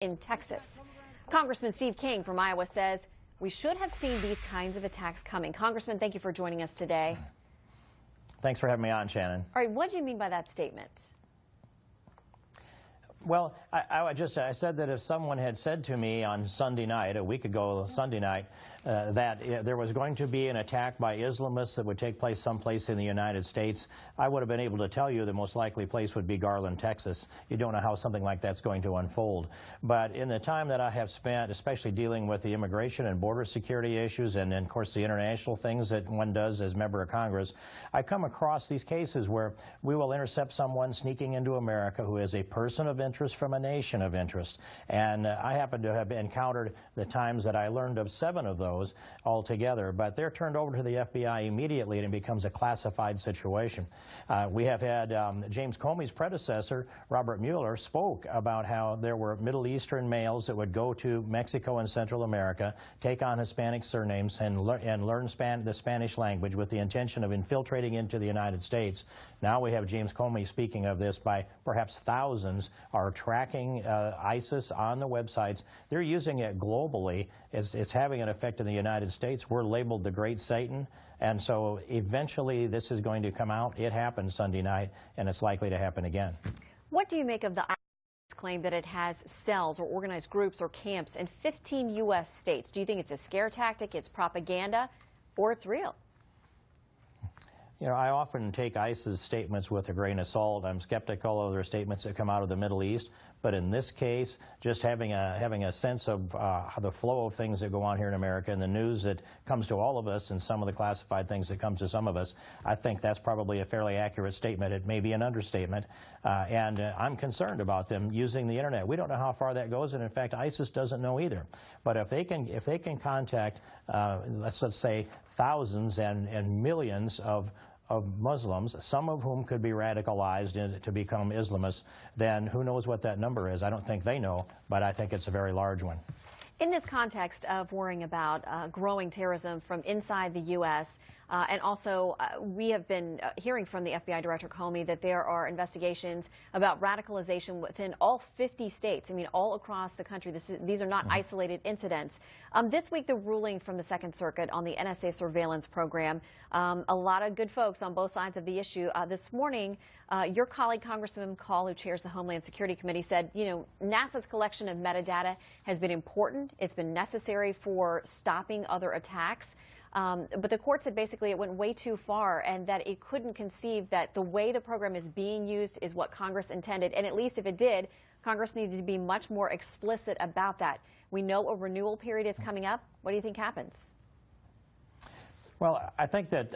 in Texas. Congressman Steve King from Iowa says we should have seen these kinds of attacks coming. Congressman, thank you for joining us today. Thanks for having me on, Shannon. All right, what do you mean by that statement? Well, I said that if someone had said to me on Sunday night, a week ago Sunday night, that there was going to be an attack by Islamists that would take place someplace in the United States, I would have been able to tell you the most likely place would be Garland, Texas. You don't know how something like that's going to unfold. But in the time that I have spent, especially dealing with the immigration and border security issues and, of course, the international things that one does as member of Congress, I come across these cases where we will intercept someone sneaking into America who is a person of interest from a nation of interest. And I happen to have encountered the times that I learned of 7 of those altogether, but they're turned over to the FBI immediately and it becomes a classified situation. We have had James Comey's predecessor, Robert Mueller, spoke about how there were Middle Eastern males that would go to Mexico and Central America, take on Hispanic surnames and learn the Spanish language with the intention of infiltrating into the United States. Now we have James Comey speaking of this by perhaps thousands are tracking ISIS on the websites. They're using it globally. It's having an effect in the United States. We're labeled the Great Satan, and so eventually this is going to come out. It happened Sunday night, and it's likely to happen again. What do you make of the ISIS claim that it has cells or organized groups or camps in 15 U.S. states? Do you think it's a scare tactic, it's propaganda, or it's real? You know, I often take ISIS statements with a grain of salt. I'm skeptical of their statements that come out of the Middle East. But in this case, just having a sense of the flow of things that go on here in America and the news that comes to all of us and some of the classified things that comes to some of us, I think that's probably a fairly accurate statement. It may be an understatement. And I'm concerned about them using the Internet. We don't know how far that goes, and in fact, ISIS doesn't know either. But if they can contact, let's say, thousands and millions of Muslims, some of whom could be radicalized to become Islamists, then who knows what that number is. I don't think they know, but I think it's a very large one. In this context of worrying about growing terrorism from inside the U.S., and also we have been hearing from the FBI Director Comey that there are investigations about radicalization within all 50 states. I mean, all across the country. These are not isolated incidents. This week, the ruling from the Second Circuit on the NSA surveillance program. A lot of good folks on both sides of the issue. This morning, your colleague, Congressman Call, who chairs the Homeland Security Committee, said, you know, NASA's collection of metadata has been important. It's been necessary for stopping other attacks. But the court said basically it went way too far and that it couldn't conceive that the way the program is being used is what Congress intended. And at least if it did, Congress needed to be much more explicit about that. We know a renewal period is coming up. What do you think happens? Well, I think that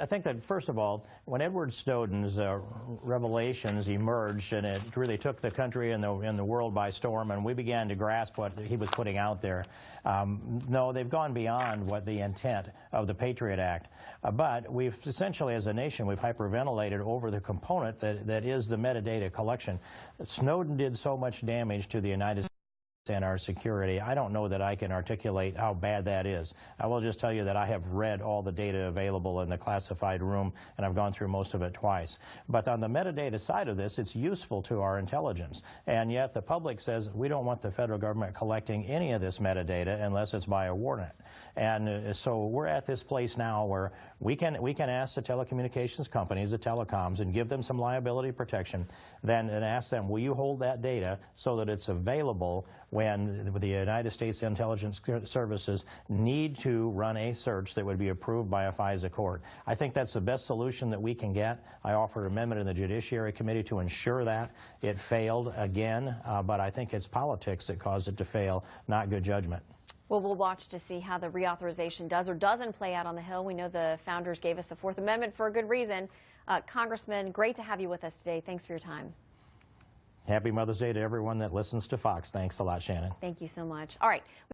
first of all, when Edward Snowden's revelations emerged, and it really took the country and the world by storm, and we began to grasp what he was putting out there. No, they've gone beyond what the intent of the Patriot Act. But we've essentially, as a nation, we've hyperventilated over the component that is the metadata collection. Snowden did so much damage to the United States and our security. I don't know that I can articulate how bad that is. I will just tell you that I have read all the data available in the classified room, and I've gone through most of it twice. But on the metadata side of this, it's useful to our intelligence. And yet the public says we don't want the federal government collecting any of this metadata unless it's by a warrant. And so we're at this place now where we can ask the telecommunications companies, the telecoms, and give them some liability protection, then and ask them, will you hold that data so that it's available when the United States Intelligence Services need to run a search that would be approved by a FISA court. I think that's the best solution that we can get. I offered an amendment in the Judiciary Committee to ensure that. It failed again, but I think it's politics that caused it to fail, not good judgment. Well, we'll watch to see how the reauthorization does or doesn't play out on the Hill. We know the founders gave us the Fourth Amendment for a good reason. Congressman, great to have you with us today. Thanks for your time. Happy Mother's Day to everyone that listens to Fox. Thanks a lot, Shannon. Thank you so much. All right.